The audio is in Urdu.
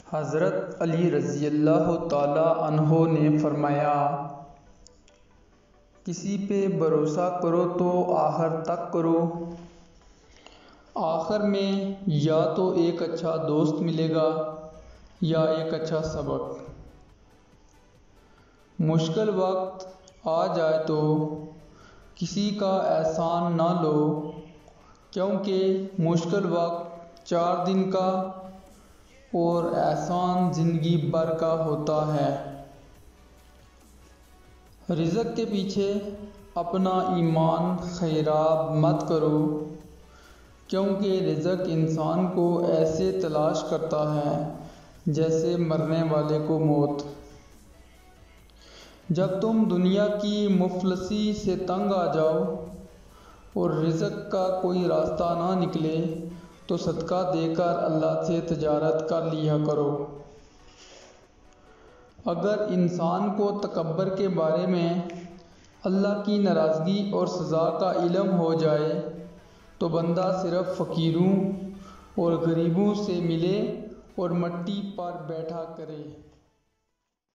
حضرت علی رضی اللہ تعالیٰ عنہ نے فرمایا، کسی پہ بھروسہ کرو تو آخر تک کرو، آخر میں یا تو ایک اچھا دوست ملے گا یا ایک اچھا سبق۔ مشکل وقت آ جائے تو کسی کا احسان نہ لو، کیونکہ مشکل وقت 4 دن کا اور احسان زندگی بھر کا ہوتا ہے۔ رزق کے پیچھے اپنا ایمان خراب مت کرو، کیونکہ رزق انسان کو ایسے تلاش کرتا ہے جیسے مرنے والے کو موت۔ جب تم دنیا کی مفلسی سے تنگ آ جاؤ اور رزق کا کوئی راستہ نہ نکلے تو صدقہ دے کر اللہ سے تجارت کر لیا کرو۔ اگر انسان کو تکبر کے بارے میں اللہ کی ناراضگی اور سزا کا علم ہو جائے تو بندہ صرف فقیروں اور غریبوں سے ملے اور مٹی پر بیٹھا کرے۔